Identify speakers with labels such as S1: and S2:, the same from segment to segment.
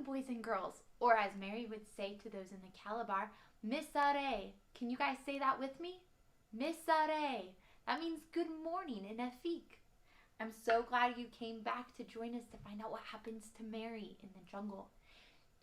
S1: morning, boys and girls, or as Mary would say to those in the Calabar, misare. Can you guys say that with me? Misare. That means good morning in Efik. I'm so glad you came back to join us to find out what happens to Mary in the jungle.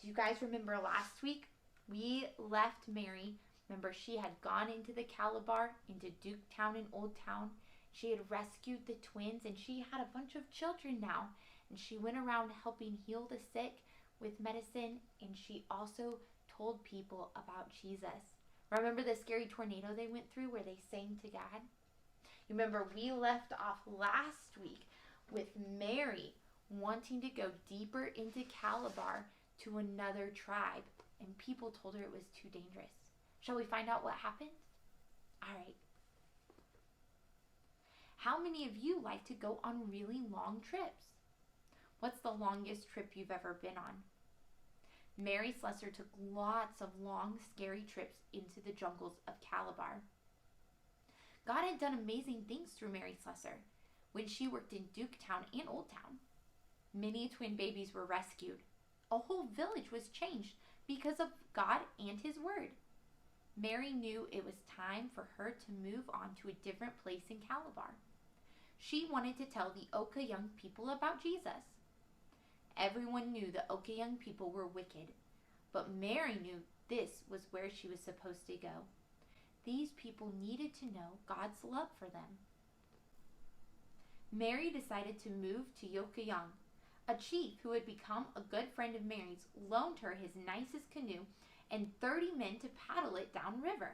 S1: Do you guys remember last week? We left Mary. Remember, she had gone into the Calabar, into Duketown and Old Town. She had rescued the twins, and she had a bunch of children now. And she went around helping heal the sick with medicine, and she also told people about Jesus. Remember the scary tornado they went through where they sang to God? You remember we left off last week with Mary wanting to go deeper into Calabar to another tribe, and people told her it was too dangerous. Shall we find out what happened? All right. How many of you like to go on really long trips? What's the longest trip you've ever been on? Mary Slessor took lots of long, scary trips into the jungles of Calabar. God had done amazing things through Mary Slessor when she worked in Duketown and Old Town. Many twin babies were rescued. A whole village was changed because of God and His Word. Mary knew it was time for her to move on to a different place in Calabar. She wanted to tell the Okoyong people about Jesus. Everyone knew the Okoyong people were wicked, but Mary knew this was where she was supposed to go. These people needed to know God's love for them. Mary decided to move to Okoyong. A chief who had become a good friend of Mary's loaned her his nicest canoe and 30 men to paddle it downriver.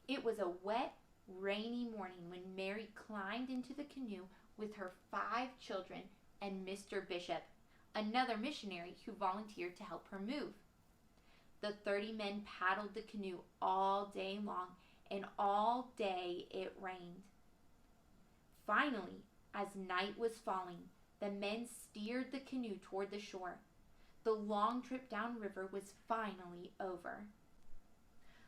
S1: It was a wet, rainy morning when Mary climbed into the canoe with her 5 children and Mr. Bishop, another missionary who volunteered to help her move. The 30 men paddled the canoe all day long, and all day it rained. Finally, as night was falling, the men steered the canoe toward the shore. The long trip downriver was finally over.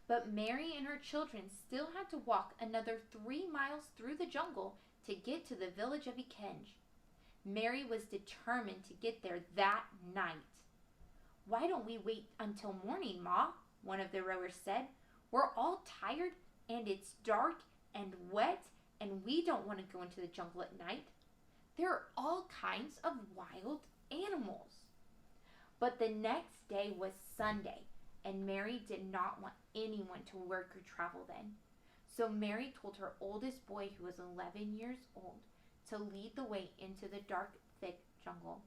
S1: But Mary and her children still had to walk another 3 miles through the jungle to get to the village of Okoyong. Mary was determined to get there that night. "Why don't we wait until morning, Ma?" one of the rowers said. "We're all tired, and it's dark and wet, and we don't want to go into the jungle at night. There are all kinds of wild animals." But the next day was Sunday, and Mary did not want anyone to work or travel then. So Mary told her oldest boy, who was 11 years old, to lead the way into the dark, thick jungle.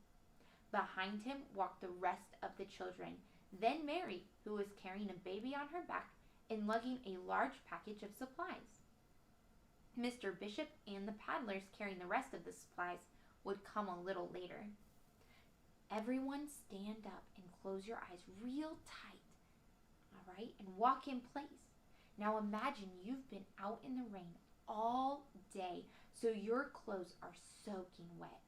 S1: Behind him walked the rest of the children, then Mary, who was carrying a baby on her back and lugging a large package of supplies. Mr. Bishop and the paddlers carrying the rest of the supplies would come a little later. Everyone stand up and close your eyes real tight, all right, and walk in place. Now imagine you've been out in the rain all day, so your clothes are soaking wet.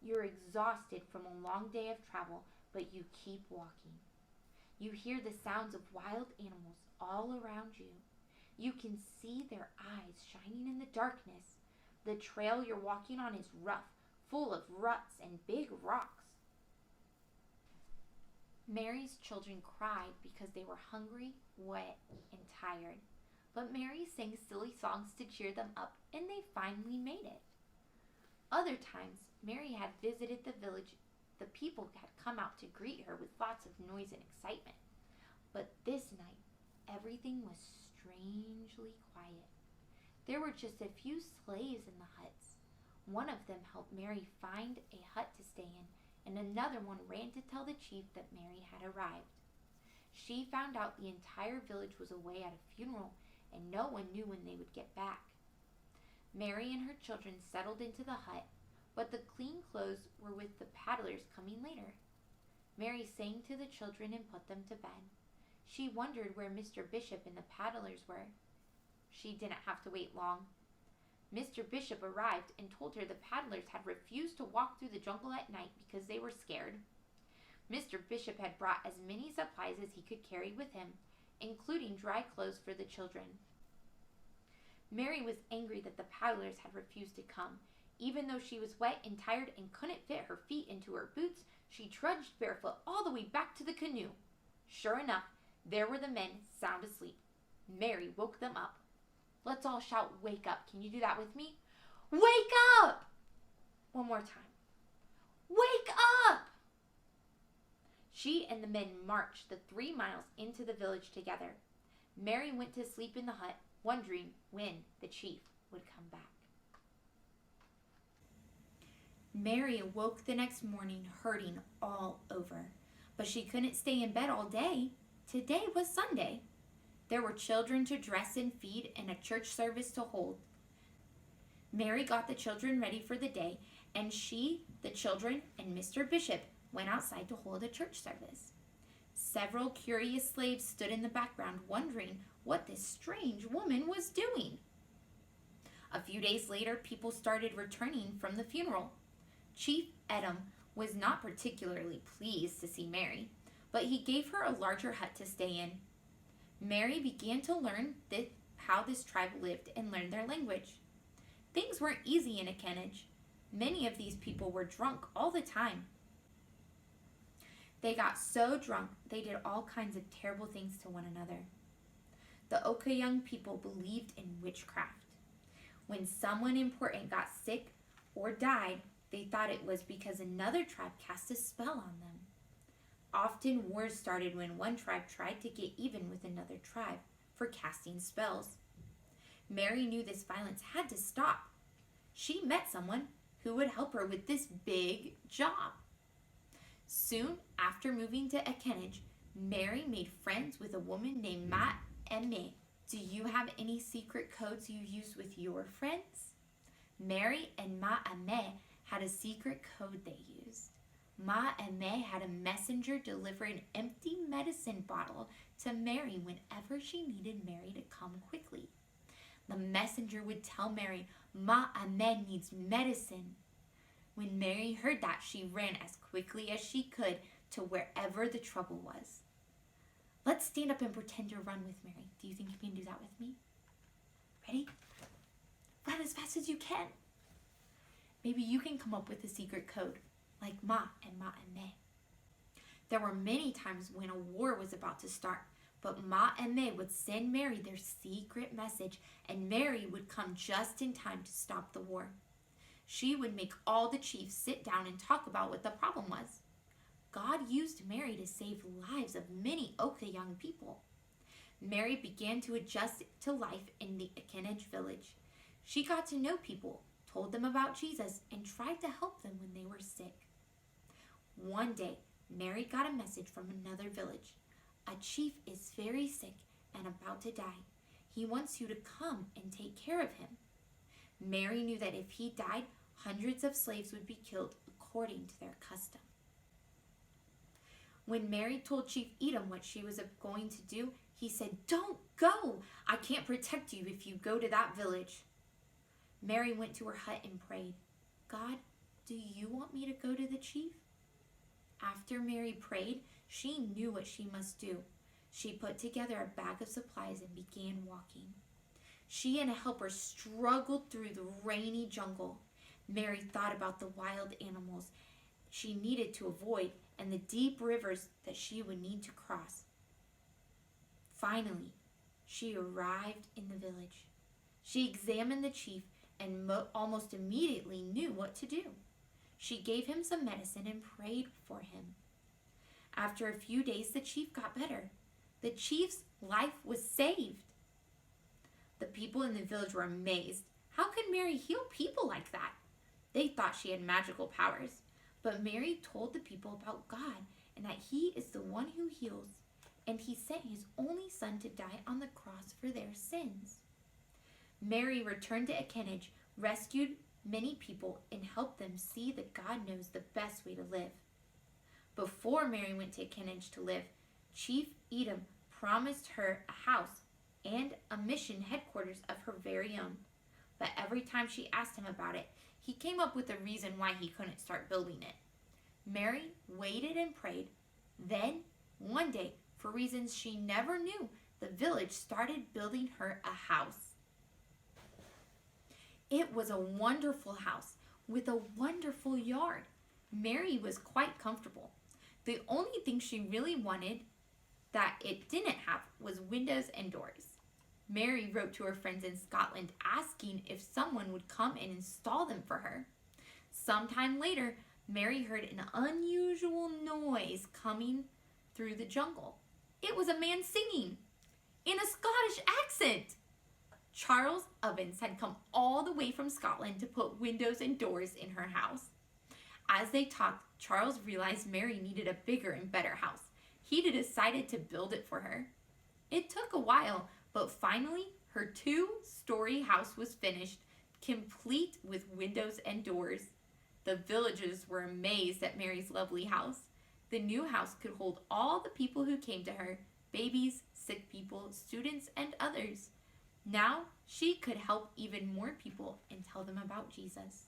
S1: You're exhausted from a long day of travel, but you keep walking. You hear the sounds of wild animals all around you. You can see their eyes shining in the darkness. The trail you're walking on is rough, full of ruts and big rocks. Mary's children cried because they were hungry, wet, and tired. But Mary sang silly songs to cheer them up, and they finally made it. Other times, Mary had visited the village. The people had come out to greet her with lots of noise and excitement. But this night, everything was strangely quiet. There were just a few slaves in the huts. One of them helped Mary find a hut to stay in, and another one ran to tell the chief that Mary had arrived. She found out the entire village was away at a funeral, and no one knew when they would get back. Mary and her children settled into the hut, but the clean clothes were with the paddlers coming later. Mary sang to the children and put them to bed. She wondered where Mr. Bishop and the paddlers were. She didn't have to wait long. Mr. Bishop arrived and told her the paddlers had refused to walk through the jungle at night because they were scared. Mr. Bishop had brought as many supplies as he could carry with him, including dry clothes for the children. Mary was angry that the paddlers had refused to come, Even though she was wet and tired and couldn't fit her feet into her boots, she trudged barefoot all the way back to the canoe. Sure enough, there were the men sound asleep. Mary woke them up. Let's all shout, "Wake up." Can you do that with me? Wake up! One more time. Wake up! She and the men marched the 3 miles into the village together. Mary went to sleep in the hut, wondering when the chief would come back. Mary awoke the next morning hurting all over, but she couldn't stay in bed all day. Today was Sunday. There were children to dress and feed and a church service to hold. Mary got the children ready for the day, and she, the children, and Mr. Bishop went outside to hold a church service. Several curious slaves stood in the background wondering what this strange woman was doing. A few days later, people started returning from the funeral. Chief Edom was not particularly pleased to see Mary, but he gave her a larger hut to stay in. Mary began to learn how this tribe lived and learn their language. Things weren't easy in Okoyong. Many of these people were drunk all the time. They got so drunk, they did all kinds of terrible things to one another. The Okoyong people believed in witchcraft. When someone important got sick or died, they thought it was because another tribe cast a spell on them. Often wars started when one tribe tried to get even with another tribe for casting spells. Mary knew this violence had to stop. She met someone who would help her with this big job. Soon after moving to Okoyong, Mary made friends with a woman named Ma Eme. Do you have any secret codes you use with your friends? Mary and Ma Eme had a secret code they used. Ma Eme had a messenger deliver an empty medicine bottle to Mary whenever she needed Mary to come quickly. The messenger would tell Mary, "Ma Eme needs medicine." When Mary heard that, she ran as quickly as she could to wherever the trouble was. Let's stand up and pretend to run with Mary. Do you think you can do that with me? Ready? Run as fast as you can. Maybe you can come up with a secret code, like Ma and Ma Eme. There were many times when a war was about to start, but Ma Eme would send Mary their secret message, and Mary would come just in time to stop the war. She would make all the chiefs sit down and talk about what the problem was. God used Mary to save lives of many Okoyong people. Mary began to adjust to life in the Okoyong village. She got to know people, told them about Jesus, and tried to help them when they were sick. One day, Mary got a message from another village. A chief is very sick and about to die. He wants you to come and take care of him. Mary knew that if he died, hundreds of slaves would be killed according to their custom. When Mary told Chief Edom what she was going to do, he said, "Don't go! I can't protect you if you go to that village." Mary went to her hut and prayed, "God, do you want me to go to the chief?" After Mary prayed, she knew what she must do. She put together a bag of supplies and began walking. She and a helper struggled through the rainy jungle. Mary thought about the wild animals she needed to avoid and the deep rivers that she would need to cross. Finally, she arrived in the village. She examined the chief and almost immediately knew what to do. She gave him some medicine and prayed for him. After a few days, the chief got better. The chief's life was saved. The people in the village were amazed. How could Mary heal people like that? They thought she had magical powers. But Mary told the people about God and that He is the one who heals, and He sent His only Son to die on the cross for their sins. Mary returned to Okoyong, rescued many people, and helped them see that God knows the best way to live. Before Mary went to Okoyong to live, Chief Edom promised her a house and a mission headquarters of her very own. But every time she asked him about it, he came up with a reason why he couldn't start building it. Mary waited and prayed. Then, one day, for reasons she never knew, the village started building her a house. It was a wonderful house with a wonderful yard. Mary was quite comfortable. The only thing she really wanted that it didn't have was windows and doors. Mary wrote to her friends in Scotland asking if someone would come and install them for her. Sometime later, Mary heard an unusual noise coming through the jungle. It was a man singing in a Scottish accent. Charles Ovens had come all the way from Scotland to put windows and doors in her house. As they talked, Charles realized Mary needed a bigger and better house. He decided to build it for her. It took a while, but finally her 2-story house was finished, complete with windows and doors. The villagers were amazed at Mary's lovely house. The new house could hold all the people who came to her, babies, sick people, students, and others. Now she could help even more people and tell them about Jesus.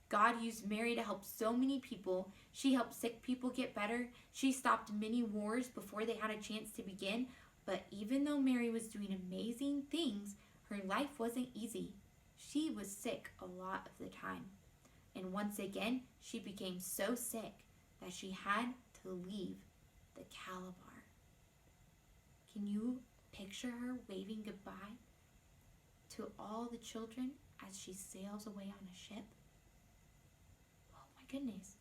S1: God used Mary to help so many people. She helped sick people get better. She stopped many wars before they had a chance to begin. But even though Mary was doing amazing things, her life wasn't easy. She was sick a lot of the time. And once again, she became so sick that she had to leave the Calabar. Can you picture her waving goodbye to all the children as she sails away on a ship? Oh my goodness.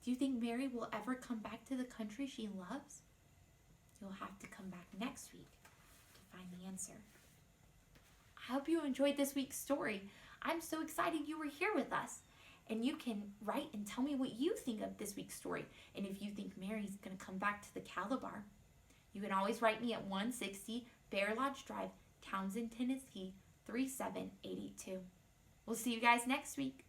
S1: Do you think Mary will ever come back to the country she loves? You'll have to come back next week to find the answer. I hope you enjoyed this week's story. I'm so excited you were here with us. And you can write and tell me what you think of this week's story. And if you think Mary's going to come back to the Calabar, you can always write me at 160 Bear Lodge Drive, Townsend, Tennessee, 37882. We'll see you guys next week.